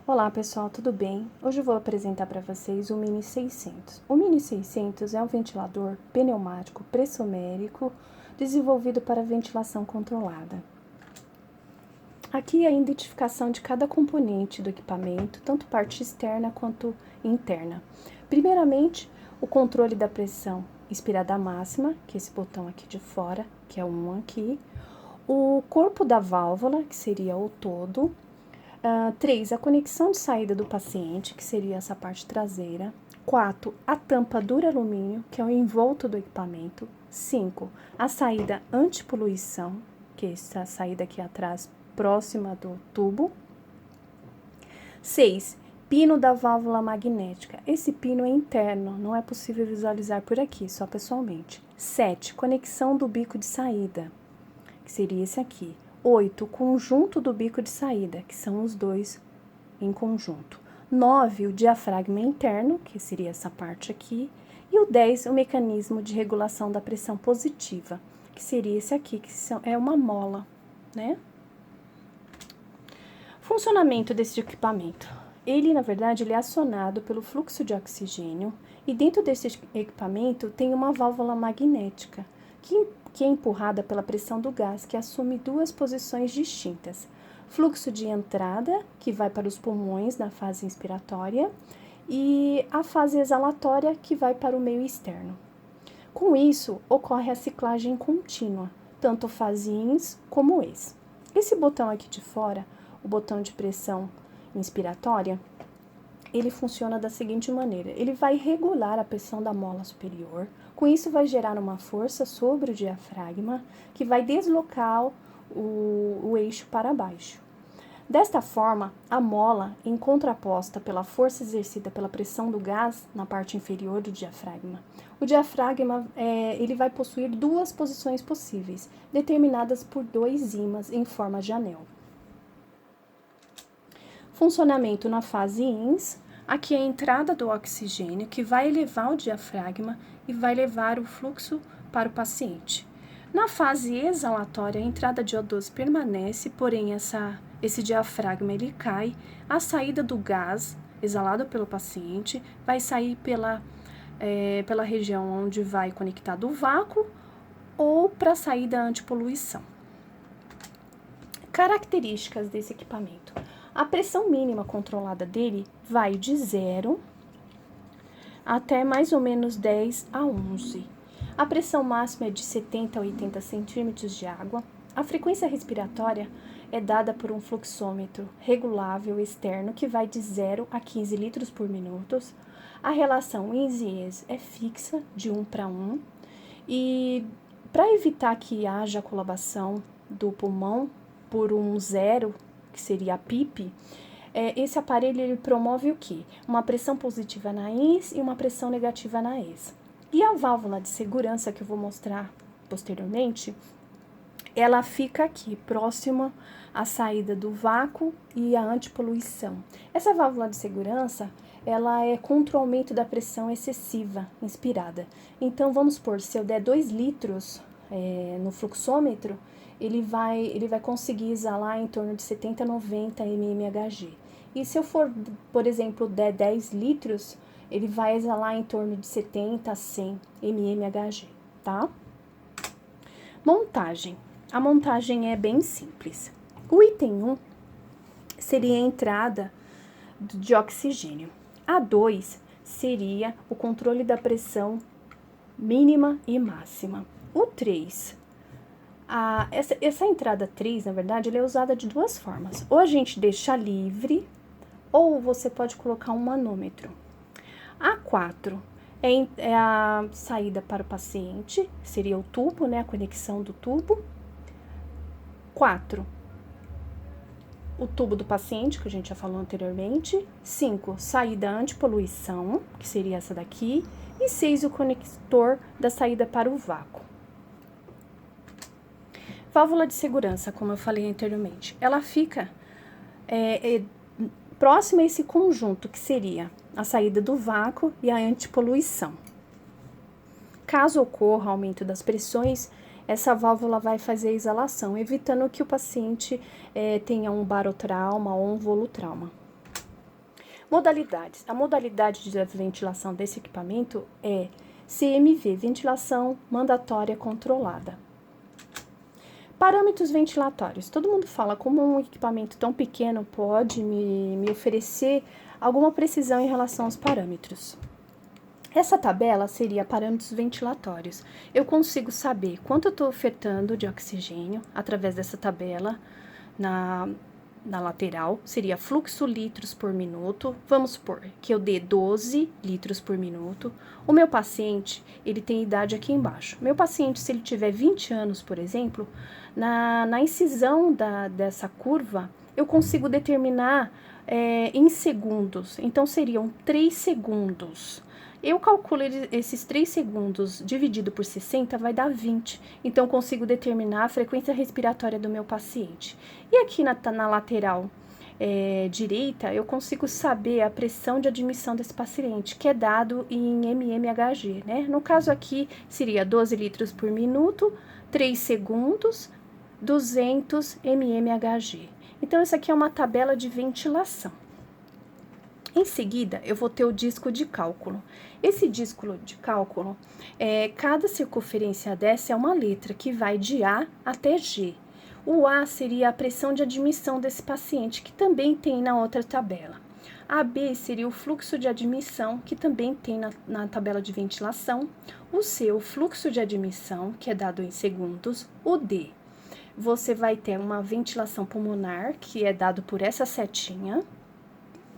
Olá pessoal, tudo bem? Hoje eu vou apresentar para vocês o Mini 600. O Mini 600 é um ventilador pneumático pressomérico desenvolvido para ventilação controlada. Aqui é a identificação de cada componente do equipamento, tanto parte externa quanto interna. Primeiramente, o controle da pressão inspirada máxima, que é esse botão aqui de fora, que é um aqui. O corpo da válvula, que seria o todo. 3, a conexão de saída do paciente, que seria essa parte traseira. 4, a tampa dura-alumínio, que é o envolto do equipamento. 5, a saída antipoluição, que é essa saída aqui atrás, próxima do tubo. 6, pino da válvula magnética. Esse pino é interno, não é possível visualizar por aqui, só pessoalmente. 7, conexão do bico de saída, que seria esse aqui. 8, o conjunto do bico de saída, que são os dois em conjunto. 9, o diafragma interno, que seria essa parte aqui. E o 10, o mecanismo de regulação da pressão positiva, que seria esse aqui, que é uma mola, né? Funcionamento desse equipamento. Ele, na verdade, ele é acionado pelo fluxo de oxigênio e dentro desse equipamento tem uma válvula magnética, que é empurrada pela pressão do gás, que assume duas posições distintas. Fluxo de entrada, que vai para os pulmões na fase inspiratória, e a fase exalatória, que vai para o meio externo. Com isso, ocorre a ciclagem contínua, tanto fase ins como ex. Esse botão aqui de fora, o botão de pressão inspiratória, ele funciona da seguinte maneira: ele vai regular a pressão da mola superior, com isso vai gerar uma força sobre o diafragma, que vai deslocar o eixo para baixo. Desta forma, a mola, em contraposta pela força exercida pela pressão do gás na parte inferior do diafragma. O diafragma ele vai possuir duas posições possíveis, determinadas por dois ímãs em forma de anel. Funcionamento na fase ins. Aqui é a entrada do oxigênio, que vai elevar o diafragma e vai levar o fluxo para o paciente. Na fase exalatória, a entrada de O2 permanece, porém esse diafragma ele cai. A saída do gás exalado pelo paciente vai sair pela região onde vai conectado o vácuo ou para a saída antipoluição. Características desse equipamento. A pressão mínima controlada dele vai de 0 até mais ou menos 10 a 11. A pressão máxima é de 70 a 80 centímetros de água. A frequência respiratória é dada por um fluxômetro regulável externo que vai de 0 a 15 litros por minuto. A relação ins e ex é fixa, de 1 para 1. E para evitar que haja colabação do pulmão por um zero, que seria a PIP, esse aparelho ele promove o quê? Uma pressão positiva na ins e uma pressão negativa na ex. E a válvula de segurança, que eu vou mostrar posteriormente, ela fica aqui, próxima à saída do vácuo e à antipoluição. Essa válvula de segurança, ela é contra o aumento da pressão excessiva inspirada. Então, vamos supor, se eu der 2 litros no fluxômetro, ele vai conseguir exalar em torno de 70 a 90 mmHg. E se eu for, por exemplo, der 10 litros, ele vai exalar em torno de 70 a 100 mmHg, tá? Montagem. A montagem é bem simples. O item 1 seria a entrada de oxigênio. A 2 seria o controle da pressão mínima e máxima. O 3, essa entrada 3, na verdade, ela é usada de duas formas. Ou a gente deixa livre, ou você pode colocar um manômetro. A 4 é a saída para o paciente, seria o tubo, né, a conexão do tubo. 4, o tubo do paciente, que a gente já falou anteriormente. 5, saída antipoluição, que seria essa daqui. E 6, o conector da saída para o vácuo. Válvula de segurança, como eu falei anteriormente, ela fica próxima a esse conjunto, que seria a saída do vácuo e a antipoluição. Caso ocorra aumento das pressões, essa válvula vai fazer a exalação, evitando que o paciente tenha um barotrauma ou um volutrauma. Modalidades. A modalidade de ventilação desse equipamento é CMV, ventilação mandatória controlada. Parâmetros ventilatórios. Todo mundo fala como um equipamento tão pequeno pode me oferecer alguma precisão em relação aos parâmetros. Essa tabela seria parâmetros ventilatórios. Eu consigo saber quanto eu estou ofertando de oxigênio através dessa tabela na lateral, seria fluxo litros por minuto. Vamos supor que eu dê 12 litros por minuto. O meu paciente, ele tem idade aqui embaixo. Meu paciente, se ele tiver 20 anos, por exemplo, na incisão dessa curva, eu consigo determinar em segundos. Então, seriam 3 segundos. Eu calculo esses 3 segundos dividido por 60 vai dar 20. Então, consigo determinar a frequência respiratória do meu paciente. E aqui na lateral direita, eu consigo saber a pressão de admissão desse paciente, que é dado em mmHg, né? No caso aqui, seria 12 litros por minuto, 3 segundos, 200 mmHg. Então, essa aqui é uma tabela de ventilação. Em seguida, eu vou ter o disco de cálculo. Esse disco de cálculo, cada circunferência dessa é uma letra que vai de A até G. O A seria a pressão de admissão desse paciente, que também tem na outra tabela. A B seria o fluxo de admissão, que também tem na tabela de ventilação. O C, o fluxo de admissão, que é dado em segundos. O D, você vai ter uma ventilação pulmonar, que é dado por essa setinha,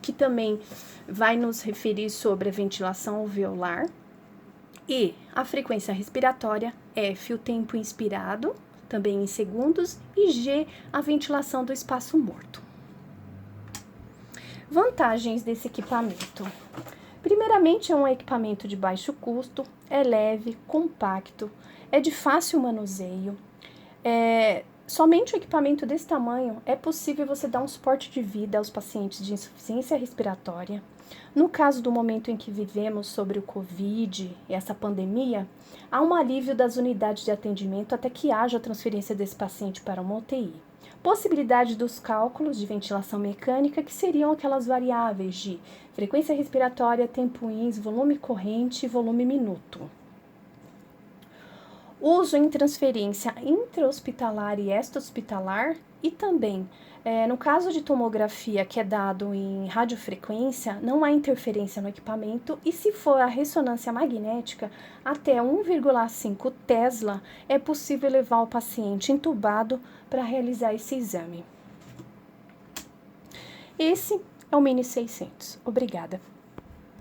que também vai nos referir sobre a ventilação alveolar. E a frequência respiratória, F, o tempo inspirado, também em segundos, e G, a ventilação do espaço morto. Vantagens desse equipamento. Primeiramente, é um equipamento de baixo custo, é leve, compacto, é de fácil manuseio. Somente um equipamento desse tamanho é possível você dar um suporte de vida aos pacientes de insuficiência respiratória. No caso do momento em que vivemos sobre o Covid e essa pandemia, há um alívio das unidades de atendimento até que haja a transferência desse paciente para uma UTI. Possibilidade dos cálculos de ventilação mecânica, que seriam aquelas variáveis de frequência respiratória, tempo ins, volume corrente e volume minuto. Uso em transferência intra-hospitalar e extra-hospitalar e também, no caso de tomografia que é dado em radiofrequência, não há interferência no equipamento e se for a ressonância magnética, até 1,5 Tesla é possível levar o paciente entubado para realizar esse exame. Esse é o Mini 600. Obrigada.